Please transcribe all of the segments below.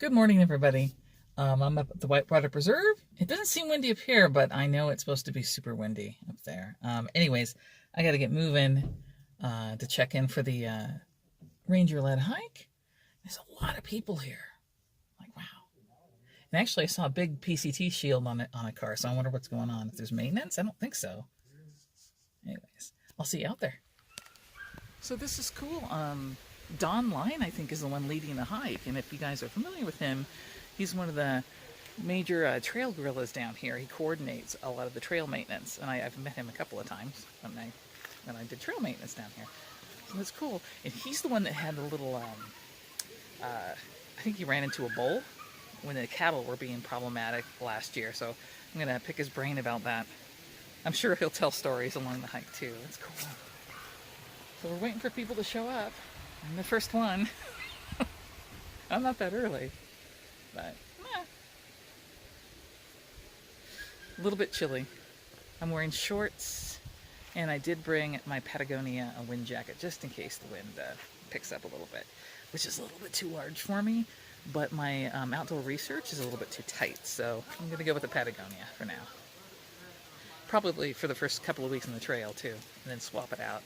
Good morning, everybody. I'm up at the Whitewater Preserve. It doesn't seem windy up here, but I know it's supposed to be super windy up there. Anyways, I got to get moving to check in for the ranger-led hike. There's a lot of people here. Like, wow. And actually, I saw a big PCT shield on a car, so I wonder what's going on. If there's maintenance? I don't think so. Anyways, I'll see you out there. So this is cool. Don Line, I think, is the one leading the hike, and if you guys are familiar with him, he's one of the major trail gorillas down here. He coordinates a lot of the trail maintenance, and I've met him a couple of times when I did trail maintenance down here. So that's cool. And he's the one that had the little, I think he ran into a bull when the cattle were being problematic last year, so I'm going to pick his brain about that. I'm sure he'll tell stories along the hike, too. That's cool. So we're waiting for people to show up. I'm the first one. I'm not that early, but a little bit chilly. I'm wearing shorts, and I did bring my Patagonia wind jacket just in case the wind picks up a little bit, which is a little bit too large for me, but my outdoor research is a little bit too tight, so I'm going to go with the Patagonia for now. Probably for the first couple of weeks on the trail, too, and then swap it out.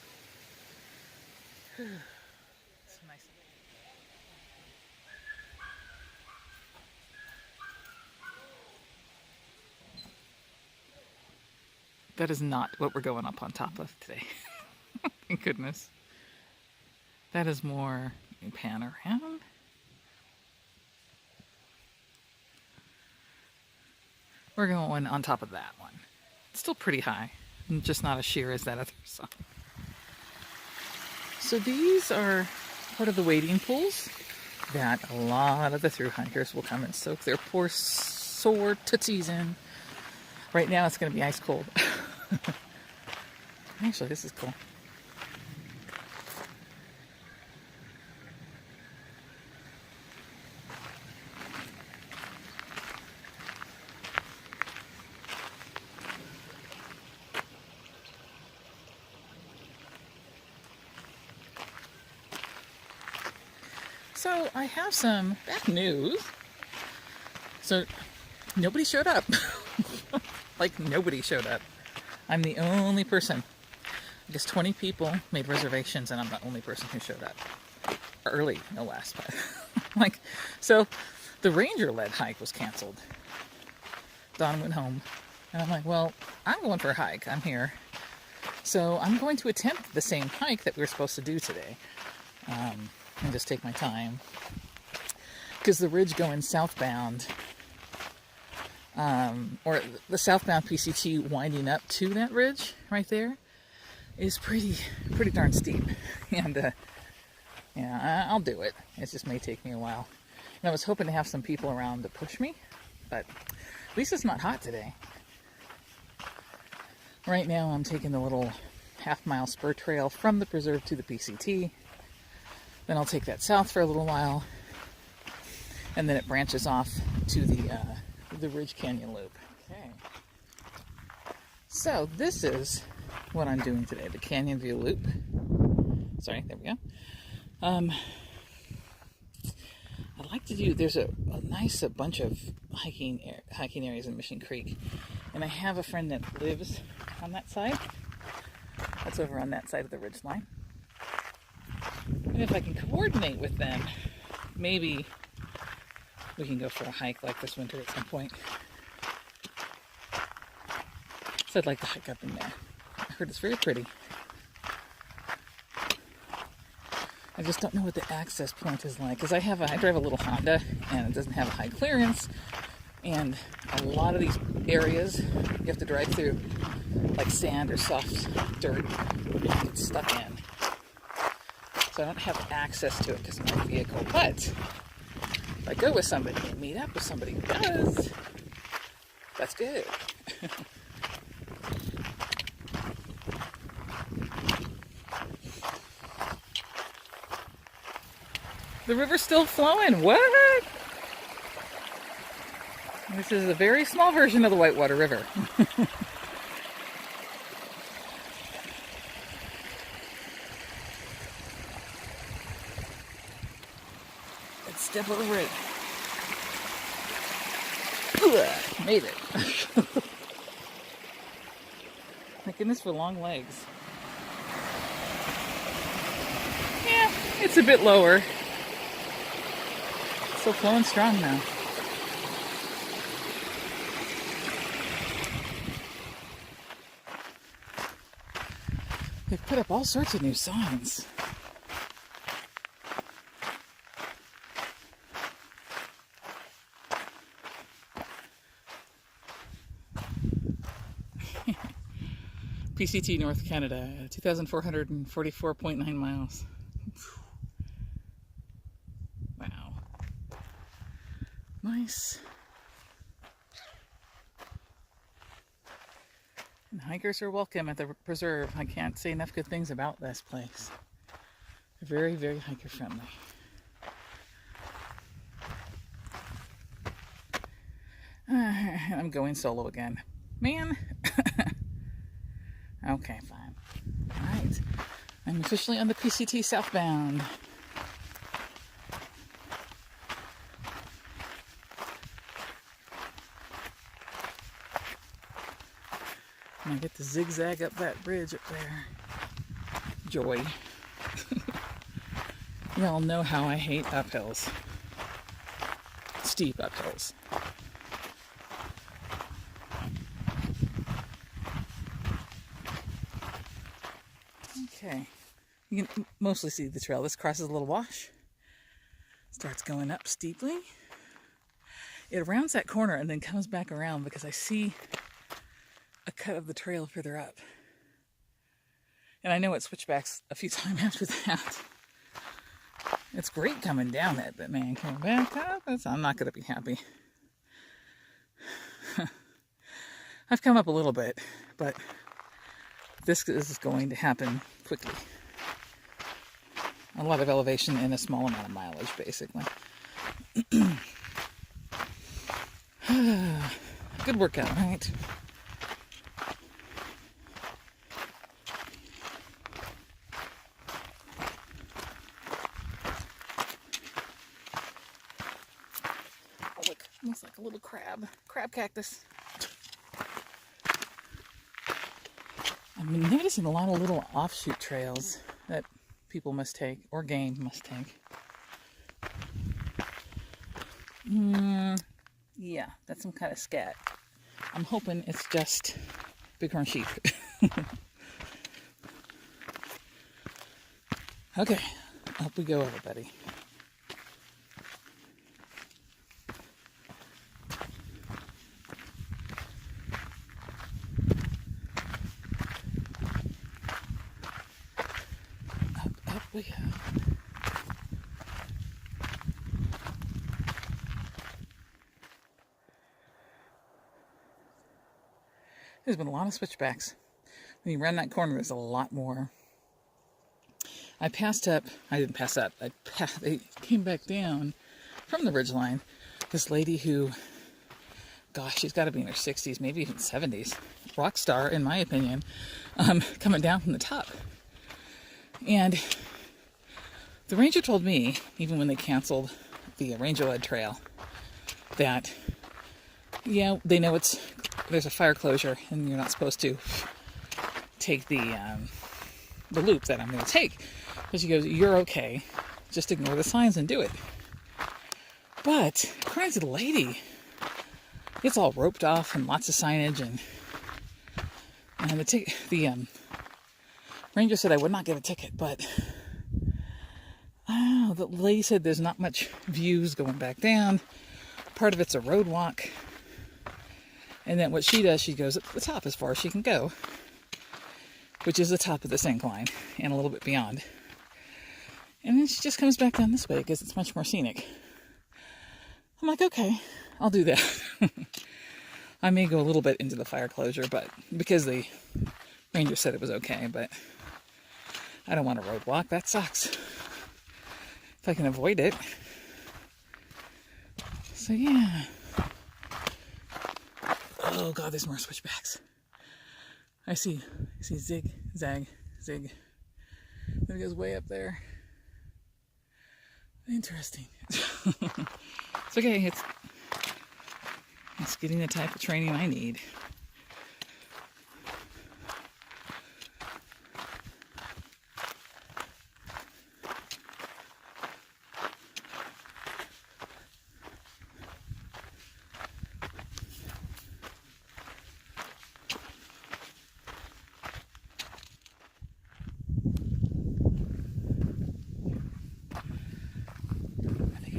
Nice. That is not what we're going up on top of today. Thank goodness. That is more pan around. We're going on top of that one. It's still pretty high, just not as sheer as that other side. So these are part of the wading pools that a lot of the thru hikers will come and soak their poor sore tootsies in. Right now it's going to be ice cold. Actually, this is cool. So I have some bad news. So nobody showed up. Like, nobody showed up. I'm the only person. I guess 20 people made reservations, and I'm the only person who showed up. Early, no less. But so the ranger-led hike was canceled. Don went home, and I'm like, well, I'm going for a hike. I'm here. So I'm going to attempt the same hike that we were supposed to do today. And just take my time, because the ridge going southbound, or the southbound PCT winding up to that ridge right there, is pretty darn steep, and yeah, I'll do it. It just may take me a while. And I was hoping to have some people around to push me, but at least it's not hot today. Right now I'm taking the little half-mile spur trail from the preserve to the PCT. Then I'll take that south for a little while, and then it branches off to the Ridge Canyon Loop. Okay. So this is what I'm doing today, the Canyon View Loop. Sorry, there we go. I'd like to do, there's a nice bunch of hiking areas in Mission Creek, and I have a friend that lives on that side. That's over on that side of the ridge line. And if I can coordinate with them, maybe we can go for a hike like this winter at some point. So I'd like to hike up in there. I heard it's very pretty. I just don't know what the access point is like, because I drive a little Honda, and it doesn't have a high clearance, and a lot of these areas you have to drive through, like sand or soft dirt, you get stuck in. So I don't have access to it because of my vehicle, but if I go with somebody and meet up with somebody who does, that's good. The river's still flowing. What? This is a very small version of the Whitewater River. Let's step over it. Made it. Thank goodness for long legs. Yeah, it's a bit lower. Still flowing strong now. They've put up all sorts of new signs. PCT, North Canada, 2,444.9 miles. Wow. Nice. And hikers are welcome at the preserve. I can't say enough good things about this place. They're very, very hiker friendly. I'm going solo again. Man. Okay, fine. Alright. I'm officially on the PCT southbound. And I get to zigzag up that bridge up there. Joy. Y'all know how I hate uphills. Steep uphills. Okay, you can mostly see the trail. This crosses a little wash, starts going up steeply. It rounds that corner and then comes back around because I see a cut of the trail further up. And I know it switchbacks a few times after that. It's great coming down it, but man, coming back up, I'm not going to be happy. I've come up a little bit, but this is going to happen quickly. A lot of elevation in a small amount of mileage, basically. Good workout, right? Oh, look, looks like a little crab cactus. I've been noticing a lot of little offshoot trails that people must take, or game must take. Yeah, that's some kind of scat. I'm hoping it's just bighorn sheep. Okay, up we go, everybody. Up we go. There's been a lot of switchbacks. When you run that corner, there's a lot more. I didn't pass up. I came back down from the ridgeline. This lady who, gosh, she's got to be in her 60s, maybe even 70s. Rock star, in my opinion, coming down from the top. And the ranger told me, even when they canceled the ranger-led trail, that, yeah, they know there's a fire closure and you're not supposed to take the loop that I'm going to take. But she goes, you're okay. Just ignore the signs and do it. But according to the lady, it's all roped off and lots of signage, and the ranger said I would not get a ticket, but the lady said there's not much views going back down. Part of it's a road walk. And then what she does, she goes at the top as far as she can go, which is the top of this incline and a little bit beyond. And then she just comes back down this way because it's much more scenic. I'm like, okay, I'll do that. I may go a little bit into the fire closure, but because the ranger said it was okay, but I don't want a road walk. That sucks. If I can avoid it. So yeah. Oh god, there's more switchbacks. I see zig, zag, zig. There it goes way up there. Interesting. It's okay. It's getting the type of training I need.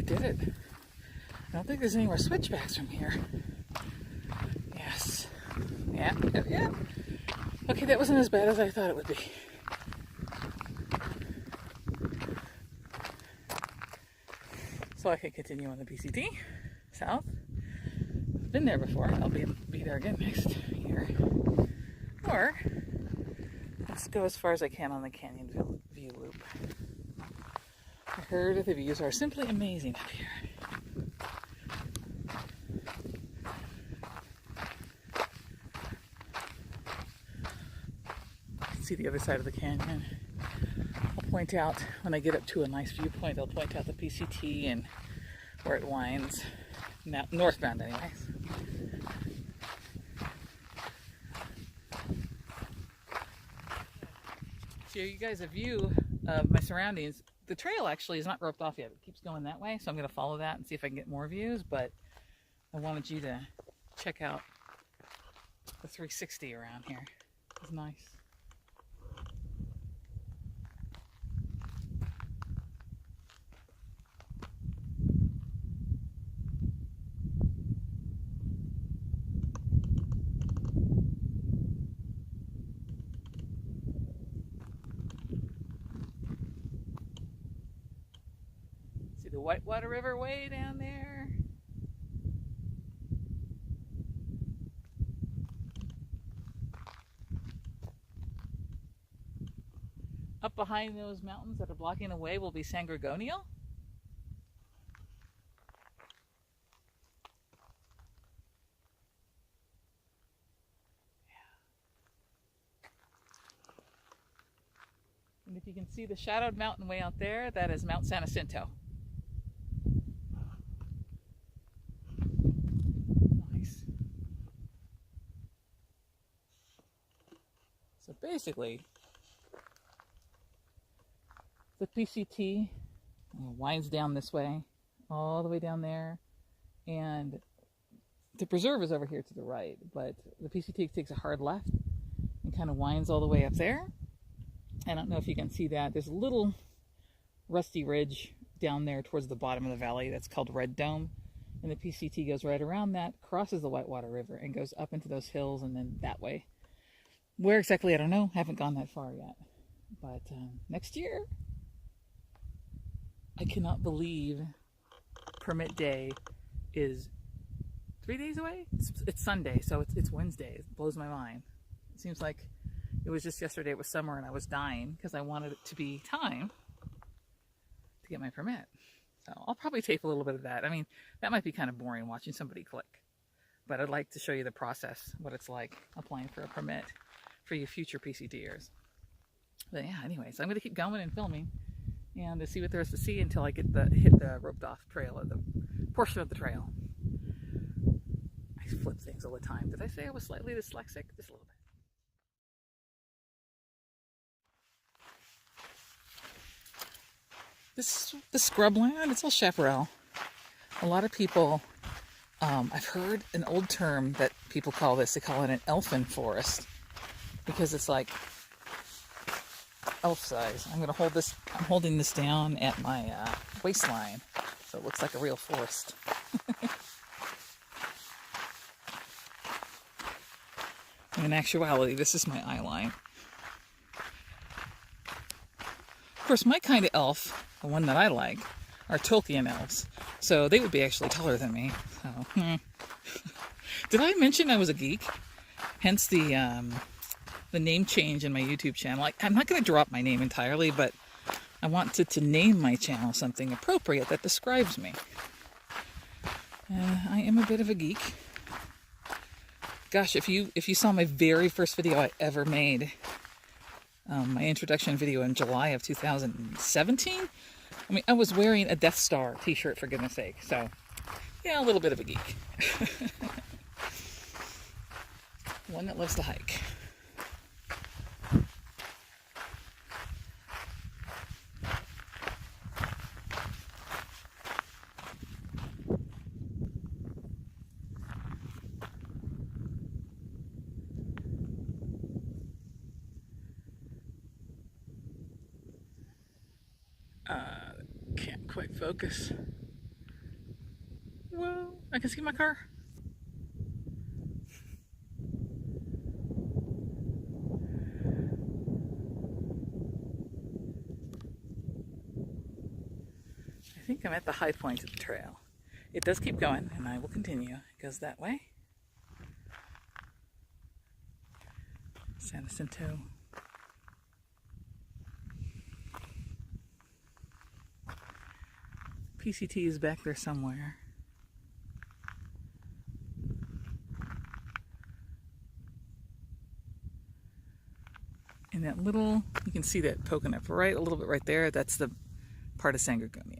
Did it. I don't think there's any more switchbacks from here. Yes. Yeah. Okay, that wasn't as bad as I thought it would be. So I can continue on the PCT south. I've been there before. I'll be there again next year. Or let's go as far as I can on the Canyon View Loop. I heard the views are simply amazing up here. You can see the other side of the canyon. I'll point out when I get up to a nice viewpoint, I'll point out the PCT and where it winds. Now, northbound anyways. Show you guys a view of my surroundings. The trail actually is not roped off yet. It keeps going that way, so I'm going to follow that and see if I can get more views, but I wanted you to check out the 360 around here. It's nice. The Whitewater River way down there. Up behind those mountains that are blocking the way will be San Gorgonio. And if you can see the shadowed mountain way out there, that is Mount San Jacinto. So basically, the PCT winds down this way, all the way down there, and the preserve is over here to the right, but the PCT takes a hard left and kind of winds all the way up there. I don't know if you can see that. There's a little rusty ridge down there towards the bottom of the valley that's called Red Dome, and the PCT goes right around that, crosses the Whitewater River, and goes up into those hills and then that way. Where exactly, I don't know. Haven't gone that far yet. But next year, I cannot believe permit day is 3 days away. It's Sunday, so it's Wednesday. It blows my mind. It seems like it was just yesterday. It was summer, and I was dying because I wanted it to be time to get my permit. So I'll probably tape a little bit of that. I mean, that might be kind of boring watching somebody click, but I'd like to show you the process, what it's like applying for a permit for you future PCTers. But yeah, anyways, I'm going to keep going and filming and to see what there is to see until I get hit the roped off trail, or the portion of the trail. I flip things all the time. Did I say I was slightly dyslexic? Just a little bit. This scrubland, it's all chaparral. A lot of people, I've heard an old term that people call this, they call it an elfin forest, because it's like elf size. I'm holding this down at my waistline, so it looks like a real forest. In actuality, this is my eye line. Of course, my kind of elf, the one that I like, are Tolkien elves. So they would be actually taller than me. So, Did I mention I was a geek? Hence the name change in my YouTube channel. I'm not going to drop my name entirely, but I wanted to name my channel something appropriate that describes me. I am a bit of a geek. Gosh, if you saw my very first video I ever made, my introduction video in July of 2017, I mean, I was wearing a Death Star t-shirt, for goodness sake. So, yeah, a little bit of a geek. One that loves to hike. Can't quite focus. Whoa, I can see my car. I think I'm at the high point of the trail. It does keep going, and I will continue. It goes that way. San Jacinto. PCT is back there somewhere. And that little, you can see that poking up right a little bit right there. That's the part of San Gorgonio.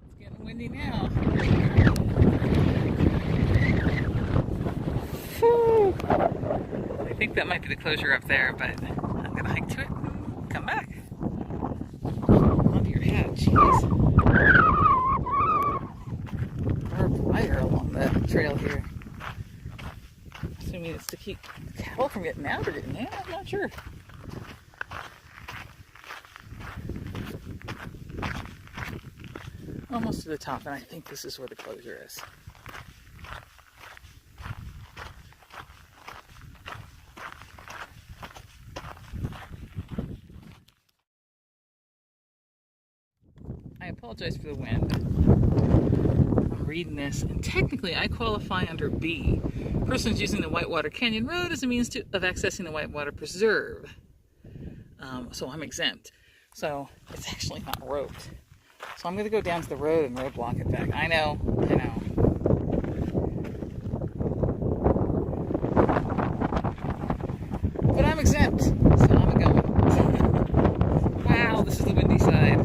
It's getting windy now. Whew. I think that might be the closure up there, but I'm gonna hike to it and come back. Onto your hat, jeez. Barbed wire along the trail here. Assuming it's to keep cattle from getting out or getting in, I'm not sure. Almost to the top, and I think this is where the closure is. I apologize for the wind. I'm reading this, and technically I qualify under B. Persons using the Whitewater Canyon Road as a means of accessing the Whitewater Preserve. So I'm exempt. So it's actually not roped. So I'm going to go down to the road and roadblock it back. I know. But I'm exempt, so I'm going. Wow, this is the windy side.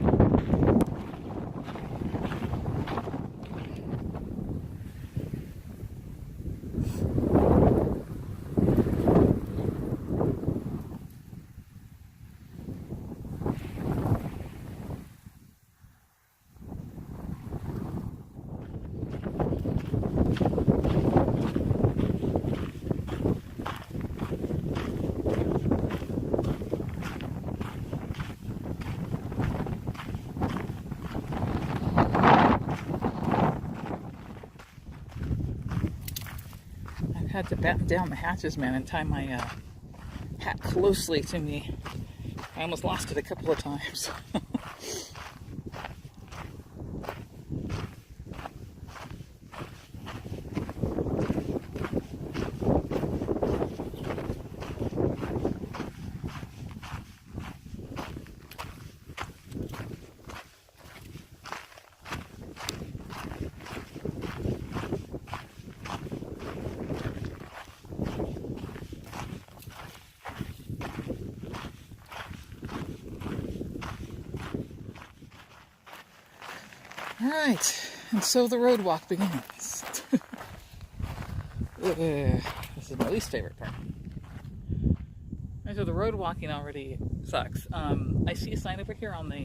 Had to batten down the hatches, man, and tie my hat closely to me. I almost lost it a couple of times. Alright, and so the road walk begins. This is my least favorite part. And so the road walking already sucks. I see a sign over here on the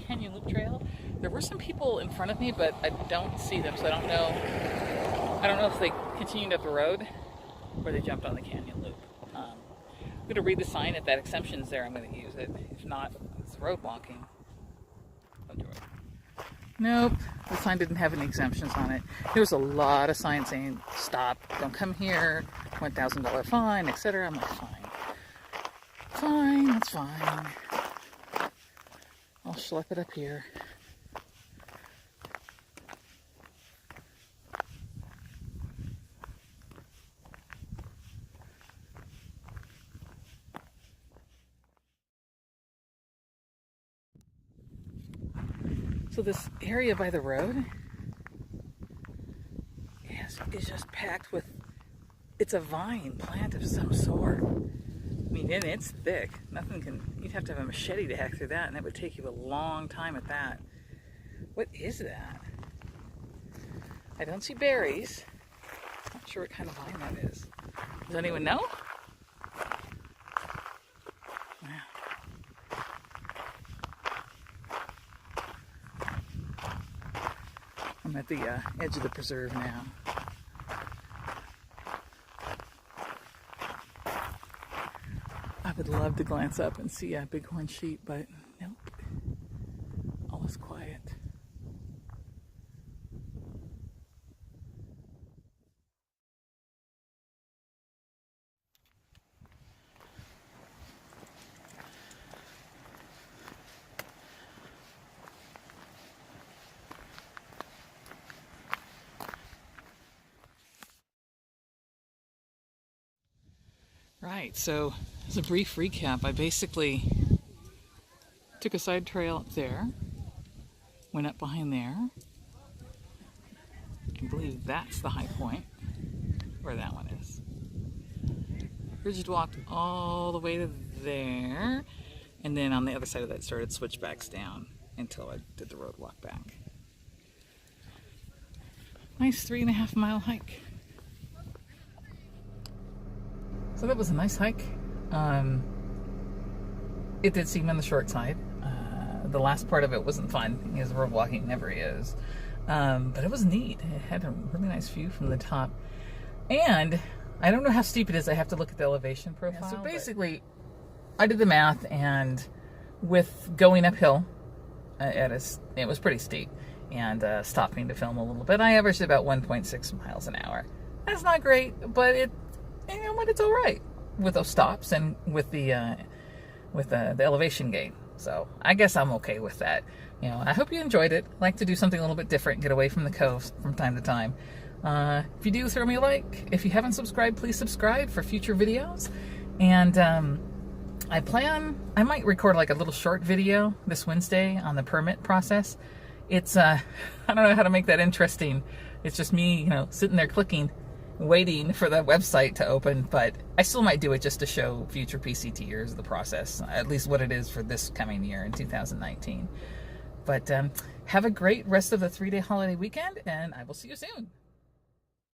Canyon Loop Trail. There were some people in front of me, but I don't see them, so I don't know if they continued up the road or they jumped on the Canyon Loop. I'm going to read the sign. If that exemption is there, I'm going to use it. If not, it's road walking. Don't do it. Nope, the sign didn't have any exemptions on it. There was a lot of signs saying, stop, don't come here, $1,000 fine, etc. I'm like, fine, that's fine. I'll schlep it up here. So this area by the road is just packed with, it's a vine plant of some sort. I mean, and it's thick. Nothing can, you'd have to have a machete to hack through that, and that would take you a long time at that. What is that? I don't see berries. Not sure what kind of vine that is. Does anyone know? Wow. I'm at the edge of the preserve now. I would love to glance up and see a bighorn sheep, but nope. All is quiet. Right, so as a brief recap, I basically took a side trail up there, went up behind there. I believe that's the high point, where that one is. Ridged walked all the way to there, and then on the other side of that started switchbacks down until I did the road walk back. Nice 3.5 mile hike. So that was a nice hike. It did seem on the short side. The last part of it wasn't fun, because road walking never is. But it was neat. It had a really nice view from the top. And I don't know how steep it is. I have to look at the elevation profile. Yeah, so basically, I did the math, and with going uphill, it was pretty steep, and stopping to film a little bit, I averaged about 1.6 miles an hour. That's not great, but you know what, it's all right with those stops and with the elevation gain. So I guess I'm okay with that. You know, I hope you enjoyed it. I like to do something a little bit different, get away from the coast from time to time. If you do, throw me a like. If you haven't subscribed, please subscribe for future videos. And I might record like a little short video this Wednesday on the permit process. It's I don't know how to make that interesting. It's just me, you know, sitting there clicking, waiting for the website to open, but I still might do it just to show future PCTers the process, at least what it is for this coming year in 2019. But have a great rest of the 3-day holiday weekend, and I will see you soon.